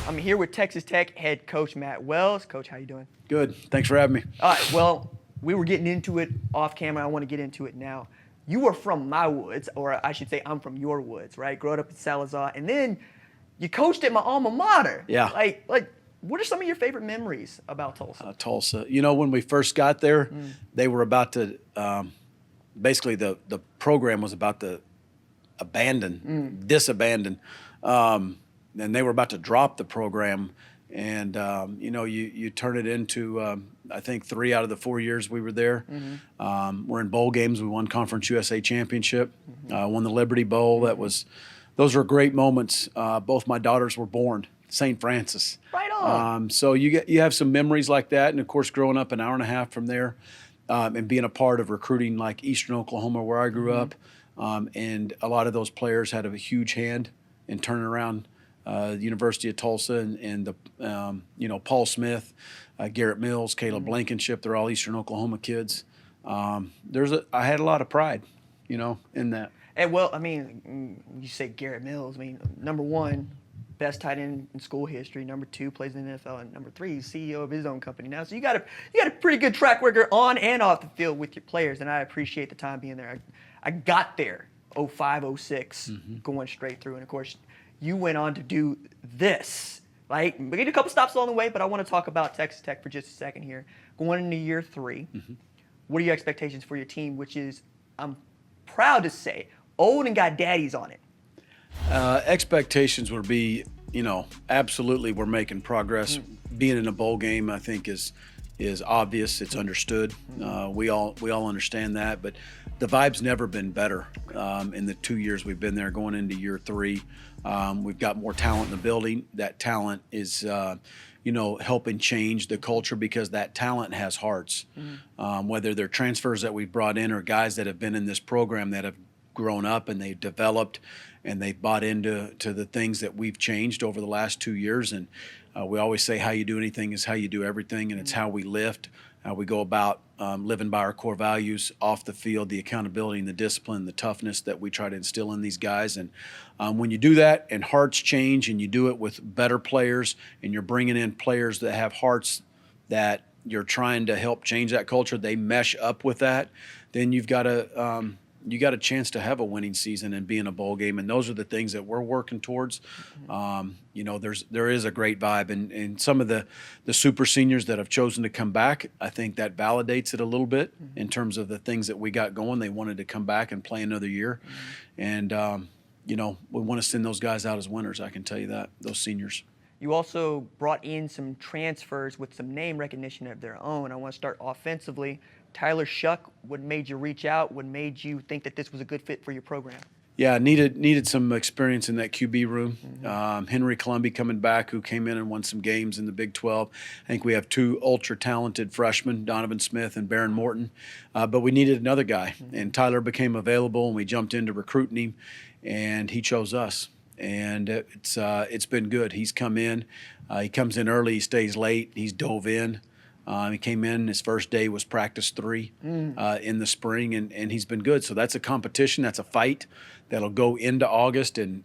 I'm here with Texas Tech head coach Matt Wells. Coach, how you doing? Good. Thanks for having me. All right, well, we were getting into it off camera. I want to get into it now. You were from my woods, or I should say I'm from your woods, right? Growing up in Salazar, and then you coached at my alma mater. Yeah. Like, what are some of your favorite memories about Tulsa? Tulsa. You know, when we first got there, they were about to, basically the program was about to disabandon. And they were about to drop the program. And, you know, you turn it into, I think 3 out of the 4 years we were there. We're in bowl games. We won Conference USA Championship, won the Liberty Bowl. Those were great moments. Both my daughters were born St. Francis. Right on. So you have some memories like that. And, of course, growing up an hour and a half from there and being a part of recruiting like Eastern Oklahoma where I grew up. And a lot of those players had a huge hand in turning around the University of Tulsa and the, you know, Paul Smith, Garrett Mills, Caleb Blankenship. They're all Eastern Oklahoma kids. I had a lot of pride, you know, in that. And, well, I mean, you say Garrett Mills. I mean, number one, best tight end in school history. Number two, plays in the NFL. And number three, he's CEO of his own company now. So you got a pretty good track record on and off the field with your players, and I appreciate the time being there. I got there 05, 06, going straight through. And, of course, you went on to do this, right? We did a couple stops along the way, but I want to talk about Texas Tech for just a second here. Going into year 3, what are your expectations for your team, which is, I'm proud to say, old and got daddies on it? Expectations would be, you know, absolutely we're making progress. Being in a bowl game, I think, is obvious. It's understood. We all understand that. But the vibe's never been better in the 2 years we've been there. Going into year 3, we've got more talent in the building. That talent is, you know, helping change the culture because that talent has hearts. Whether they're transfers that we've brought in or guys that have been in this program that have grown up and they've developed and they've bought into the things that we've changed over the last 2 years. And we always say how you do anything is how you do everything, and it's how we lift, how we go about living by our core values off the field, the accountability and the discipline, the toughness that we try to instill in these guys. And when you do that and hearts change and you do it with better players and you're bringing in players that have hearts that you're trying to help change that culture, they mesh up with that, then you've got a chance to have a winning season and be in a bowl game, and those are the things that we're working towards. You know, there is a great vibe, and some of the super seniors that have chosen to come back, I think that validates it a little bit in terms of the things that we got going. They wanted to come back and play another year, and you know, we want to send those guys out as winners. I can tell you that, those seniors. You also brought in some transfers with some name recognition of their own. I want to start offensively. Tyler Shuck, what made you reach out? What made you think that this was a good fit for your program? Yeah, needed some experience in that QB room. Henry Colombi coming back, who came in and won some games in the Big 12. I think we have 2 ultra-talented freshmen, Donovan Smith and Baron Morton. But we needed another guy, and Tyler became available, and we jumped into recruiting him, and he chose us. And it's been good. He's come in. He comes in early. He stays late. He's dove in. He came in, his first day was practice 3 in the spring, and he's been good. So that's a competition, that's a fight that'll go into August and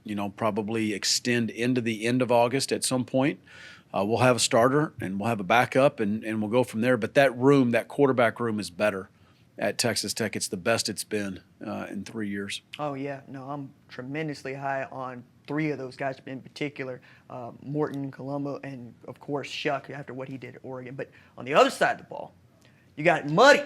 you know, probably extend into the end of August at some point. We'll have a starter and we'll have a backup and we'll go from there. But that room, that quarterback room is better at Texas Tech. It's the best it's been in 3 years. Oh, yeah. No, I'm tremendously high on 3 of those guys in particular, Morton, Colombo, and, of course, Shuck after what he did at Oregon. But on the other side of the ball, you got Muddy.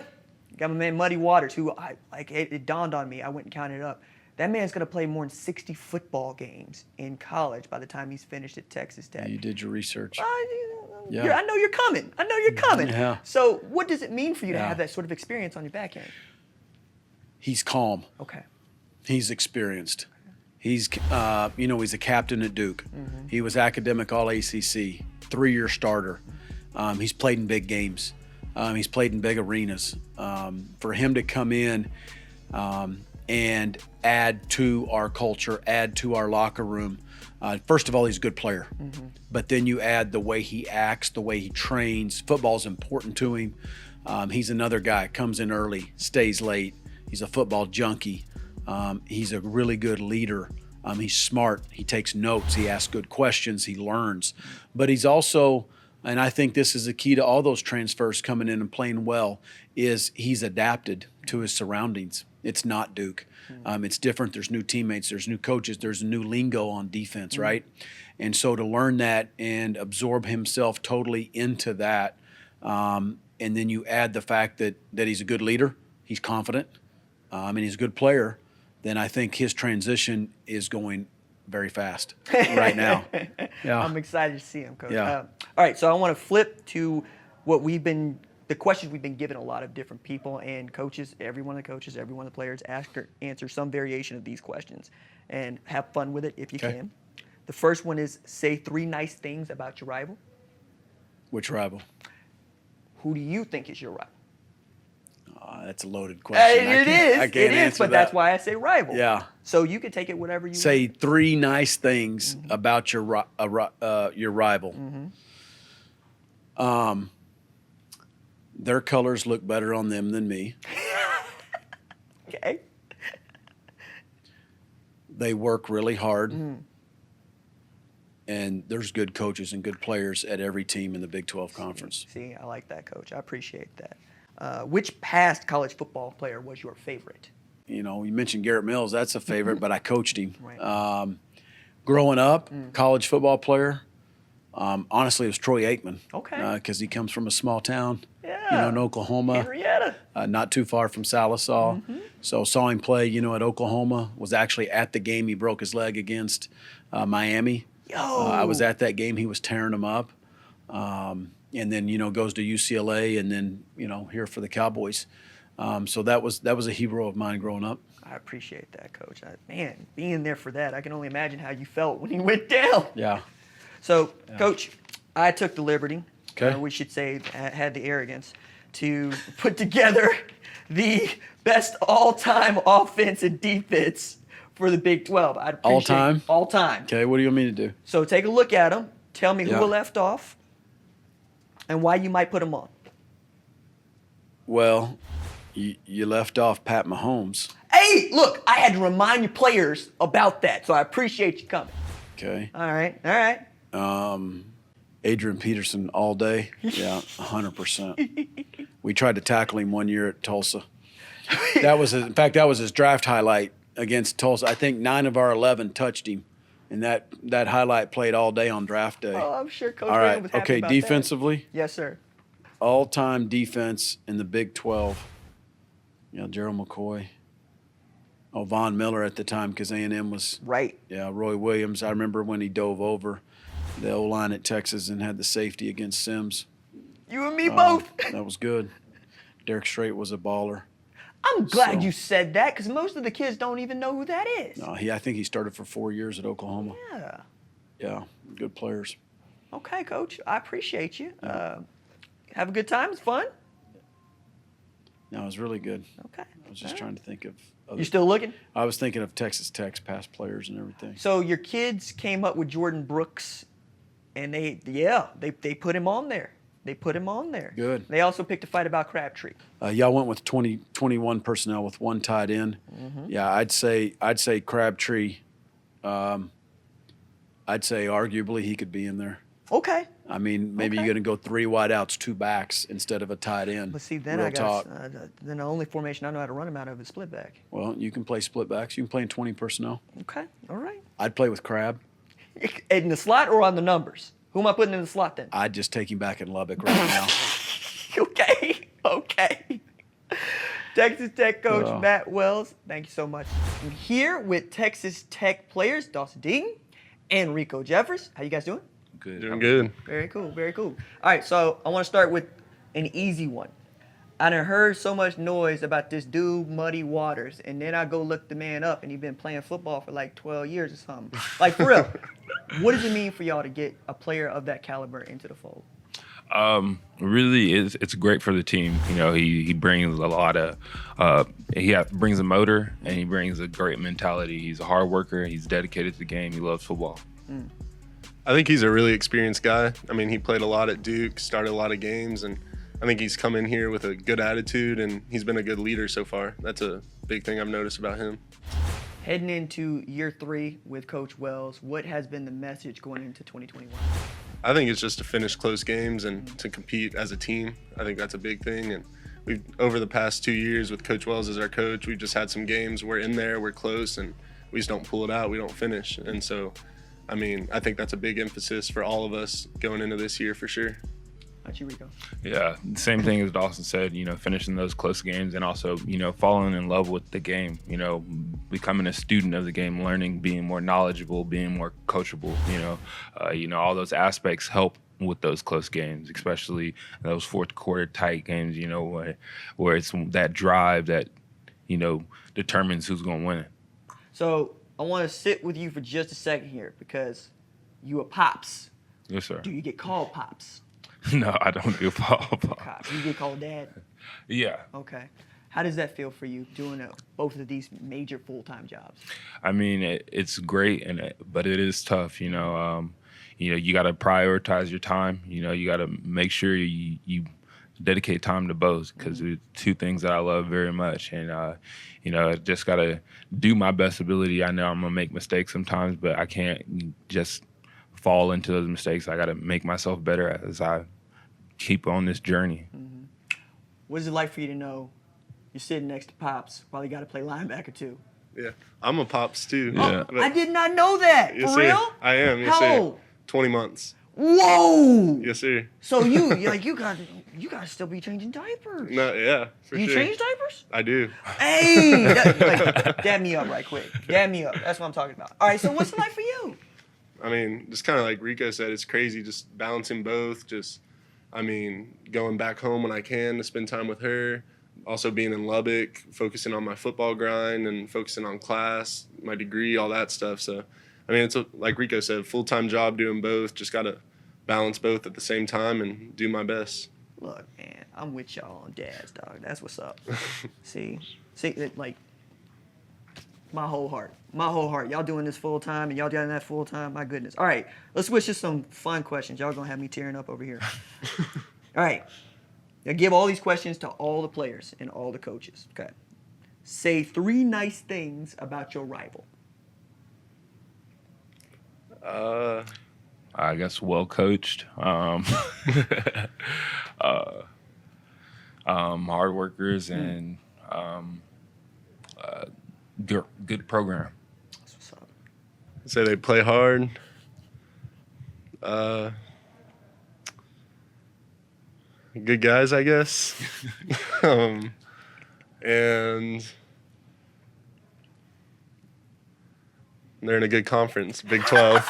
You got my man Muddy Waters, who it dawned on me. I went and counted it up. That man's going to play more than 60 football games in college by the time he's finished at Texas Tech. You did your research. Yeah. I know you're coming. I know you're coming. Yeah. So what does it mean for you to have that sort of experience on your back end? He's calm. Okay. He's experienced. He's, you know, he's a captain at Duke. He was academic All-ACC, 3-year starter. He's played in big games. He's played in big arenas. For him to come in and add to our culture, add to our locker room, first of all, he's a good player. But then you add the way he acts, the way he trains. Football's important to him. He's another guy, comes in early, stays late. He's a football junkie. He's a really good leader He's smart. He takes notes. He asks good questions. He learns. But he's also, and I think this is the key to all those transfers coming in and playing well, is he's adapted to his surroundings. It's not Duke. It's different. There's new teammates. There's new coaches. There's a new lingo on defense, right? And so to learn that and absorb himself totally into that, and then you add the fact that he's a good leader, he's confident, and he's a good player, then I think his transition is going very fast right now. Yeah. I'm excited to see him, Coach. Yeah. All right, so I want to flip to the questions we've been given a lot of different people and coaches. Every one of the coaches, every one of the players answer some variation of these questions, and have fun with it if you can. The first one is, say 3 nice things about your rival. Which rival? Who do you think is your rival? That's a loaded question. It is, but that. that's why I say rival. Yeah. So you can take it whatever you Say want. 3 nice things about your rival. Their colors look better on them than me. Okay. They work really hard. And there's good coaches and good players at every team in the Big 12 Conference. See, I like that, Coach. I appreciate that. Which past college football player was your favorite? You mentioned Garrett Mills. That's a favorite, but I coached him. Right. Growing up, college football player, honestly, it was Troy Aikman. Okay. Because he comes from a small town, Yeah. in Oklahoma. Henrietta. Not too far from Salisaw. So saw him play, at Oklahoma. Was actually at the game he broke his leg against Miami. I was at that game. He was tearing them up. And then, goes to UCLA and then, here for the Cowboys. So that was a hero of mine growing up. I appreciate that, Coach. Man, being there for that, I can only imagine how you felt when he went down. Yeah. So, Coach, I took the liberty, Okay. or we should say had the arrogance, to put together the best all-time offense and defense for the Big 12. I'd appreciate All time? All time. Okay, what do you want me to do? So take a look at them. Tell me who Yeah. left off and why you might put them on. Well, you left off Pat Mahomes. Hey, look, I had to remind your players about that, so I appreciate you coming. Okay. All right. Adrian Peterson all day. Yeah, 100%. We tried to tackle him one year at Tulsa. That was his draft highlight against Tulsa. I think 9 of our 11 touched him, and that highlight played all day on draft day. Oh, I'm sure Coach All Reagan right. was happy Okay, about defensively, that. Yes, sir. all-time defense in the Big 12. Gerald McCoy. Oh, Von Miller at the time because A&M was Right. Yeah, Roy Williams. I remember when he dove over the O-line at Texas and had the safety against Sims. You and me both. That was good. Derek Strait was a baller. I'm glad So- you said that because most of the kids don't even know who that is. I think he started for 4 years at Oklahoma. Yeah. Yeah, good players. Okay, Coach. I appreciate you. Have a good time. It's fun. No, it was really good. Okay. I was just trying to think of other, You still looking? I was thinking of Texas Tech's past players and everything. So your kids came up with Jordan Brooks, and they put him on there. They put him on there. Good. They also picked a fight about Crabtree. Y'all went with 21 personnel with 1 tight end. Yeah, I'd say Crabtree. I'd say arguably he could be in there. Okay. I mean, maybe Okay. you're going to go 3 wideouts, 2 backs instead of a tight end. But see, then Real I got talk. then the only formation I know how to run him out of is split back. Well, you can play split backs. You can play in 20 personnel. Okay. All right. I'd play with Crab. In the slot or on the numbers? Who am I putting in the slot then? I'd just take him back in Lubbock right now. Okay. Texas Tech coach Oh. Matt Wells, thank you so much. I'm here with Texas Tech players Dawson Deaton and Riko Jeffers. How you guys doing? Good. Doing good. Very cool, very cool. All right, so I want to start with an easy one. I done heard so much noise about this dude, Muddy Waters, and then I go look the man up, and he's been playing football for like 12 years or something. Like, for real, what does it mean for y'all to get a player of that caliber into the fold? Really, it's great for the team. He brings a lot of brings a motor and he brings a great mentality. He's a hard worker. He's dedicated to the game. He loves football. I think he's a really experienced guy. I mean, he played a lot at Duke, started a lot of games, and I think he's come in here with a good attitude, and he's been a good leader so far. That's a big thing I've noticed about him. Heading into year 3 with Coach Wells, what has been the message going into 2021? I think it's just to finish close games and to compete as a team. I think that's a big thing. And we've over the past 2 years with Coach Wells as our coach, we've just had some games we're in there, we're close, and we just don't pull it out. We don't finish. And so, I mean, I think that's a big emphasis for all of us going into this year for sure. How'd you, Riko? Yeah, same thing as Dawson said, finishing those close games and also, falling in love with the game, becoming a student of the game, learning, being more knowledgeable, being more coachable, all those aspects help with those close games, especially those fourth quarter tight games, where it's that drive that, determines who's going to win. So I want to sit with you for just a second here because you are Pops. Yes, sir. Do you get called Pops? No, I don't do Paul. Do you get called Dad? Yeah. Okay. How does that feel for you doing both of these major full-time jobs? I mean, it's great, but it is tough. You got to prioritize your time. You got to make sure you dedicate time to both because it's two things that I love very much. And I just got to do my best ability. I know I'm gonna make mistakes sometimes, but I can't just fall into those mistakes. I got to make myself better as I keep on this journey. Mm-hmm. What is it like for you to know you're sitting next to Pops while you got to play linebacker too? Yeah, I'm a Pops too. Yeah. Oh, I did not know that. Yes, For sir. real? I am. Yes, How sir. old? 20 months. Whoa! Yes, sir. So you got to still be changing diapers. No, yeah, for You sure. change diapers? I do. Hey, dab me up right quick. Dab me up. That's what I'm talking about. All right. So what's it like for you? I mean, just kind of like Riko said, it's crazy just balancing both. Going back home when I can to spend time with her. Also being in Lubbock, focusing on my football grind and focusing on class, my degree, all that stuff. So, it's like Riko said, full-time job doing both. Just got to balance both at the same time and do my best. Look, man, I'm with y'all on dads, dog. That's what's up. See, like my whole heart. Y'all doing this full time and y'all doing that full time. My goodness. All right, let's switch to some fun questions. Y'all gonna have me tearing up over here. All right, I give all these questions to all the players and all the coaches. Okay, say 3 nice things about your rival. I guess well coached, hard workers, and good program. That's what's up. Say they play hard. Good guys, I guess. And they're in a good conference, Big 12.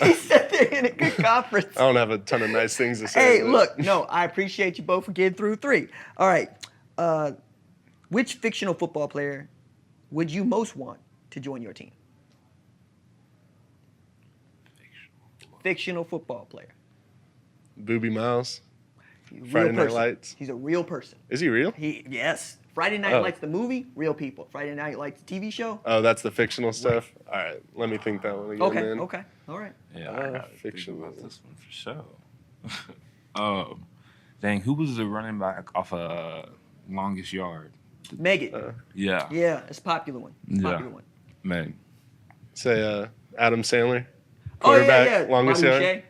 He said they're in a good conference. I don't have a ton of nice things to say. Hey, but look, no, I appreciate you both for getting through 3. All right. Which fictional football player would you most want to join your team? Fictional football player. Booby Miles. He's a real Friday Night person. Lights. He's a real person. Is he real? Yes. Friday Night Oh. Lights, the movie, real people. Friday Night Lights, the TV show. Oh, that's the fictional stuff? All right, let me think that one again, Okay, man. okay, all right. Yeah, I gotta think fictional. about This one for sure. Dang, who was the running back off longest yard? Megan. Yeah, Yeah, it's a popular one. Popular one. man. Say Adam Sandler. Oh, yeah, Quarterback, yeah. longest Bobby yard. Boucher.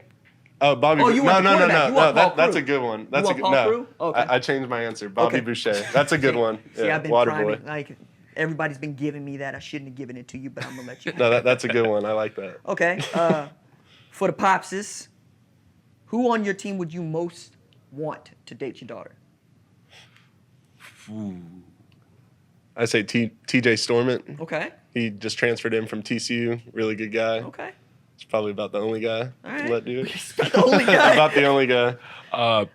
Oh, Bobby. Oh, you want the quarterback. You want Paul That's Crew. a good one. You That's want a good. Paul No, Crew? Okay. I changed my answer. Bobby Okay. Boucher. That's a good one. See, Yeah, I've been Water priming, Boy. like, everybody's been giving me that. I shouldn't have given it to you, but I'm going to let you. No, that's a good one. I like that. Okay. For the Popses, who on your team would you most want to date your daughter? Ooh. I say TJ Stormont. Okay. He just transferred in from TCU. Really good guy. Okay. He's probably about the only guy All right. to let do it. The only guy. About the only guy.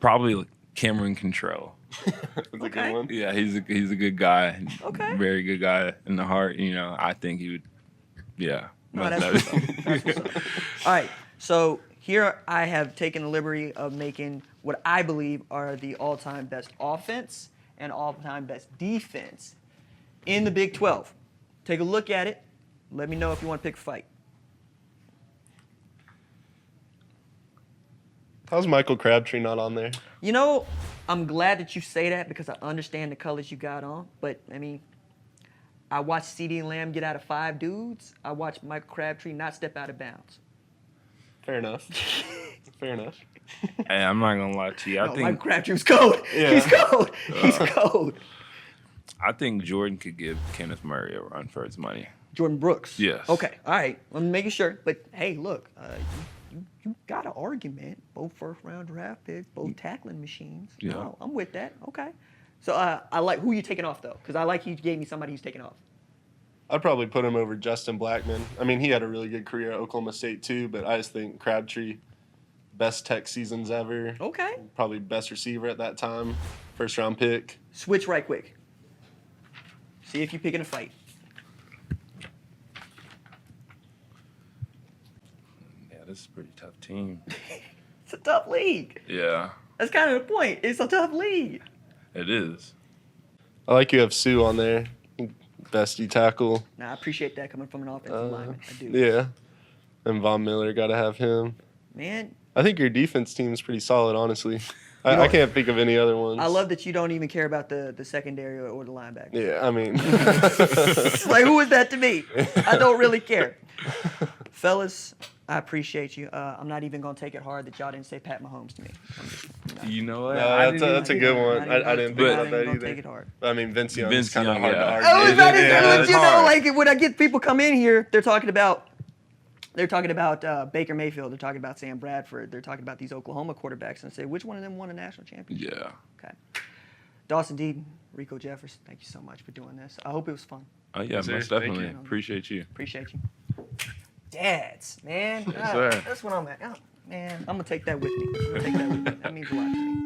Probably Cameron Contrell. That's a Okay. good one. Yeah, he's a good guy. Okay. Very good guy in the heart. I think he would. Yeah. No, that's what's up. That's what's up. All right. So here I have taken the liberty of making what I believe are the all-time best offense and all-time best defense in the Big 12. Take a look at it. Let me know if you want to pick a fight. How's Michael Crabtree not on there? You know, I'm glad that you say that because I understand the colors you got on. But, I watched CeeDee Lamb get out of 5 dudes. I watched Michael Crabtree not step out of bounds. Fair enough. Fair enough. Hey, I'm not gonna lie to you. No, Michael Crabtree was cold. Yeah. He's cold. He's cold. I think Jordan could give Kenneth Murray a run for his money. Jordan Brooks. Yes. Okay. All right. I'm making sure. But hey, look, you got an argument. Both first-round draft picks, both tackling machines. Yeah. No, I'm with that. Okay. So I like who you taking off though, because I like you gave me somebody who's taking off. I'd probably put him over Justin Blackman. I mean, he had a really good career at Oklahoma State too, but I just think Crabtree, best tech seasons ever. Okay. Probably best receiver at that time. First round pick. Switch right quick. See if you're picking a fight. Yeah, this is a pretty tough team. It's a tough league. Yeah, That's kind of the point. It's a tough league. it is. I like you have Sue on there. Best D tackle. Now I appreciate that coming from an offensive lineman. I do. Yeah. And Von Miller, got to have him. Man, I think your defense team is pretty solid, honestly. know- I can't think of any other ones. I love that you don't even care about the secondary or the linebacker. Yeah, I mean. It's like, who is that to me? I don't really care. Fellas, I appreciate you. I'm not even going to take it hard that y'all didn't say Pat Mahomes to me. You know what? No, that's a good one. I didn't think about that either. Take it hard. I mean, Vince Young Vince is kind of Young, hard yeah. to argue. I was about to Yeah, say, it's you know, hard. like when I get people come in here, they're talking about Baker Mayfield. They're talking about Sam Bradford. They're talking about these Oklahoma quarterbacks and say, which one of them won a national championship? Yeah. Okay. Dawson Deaton, Riko Jeffers, thank you so much for doing this. I hope it was fun. Oh yeah, sir. most Thank definitely. you. Appreciate you. Appreciate you. Dads, man. Yes, sir. That's what I'm at. Oh, man, I'm going to take that with me. That means a lot to me.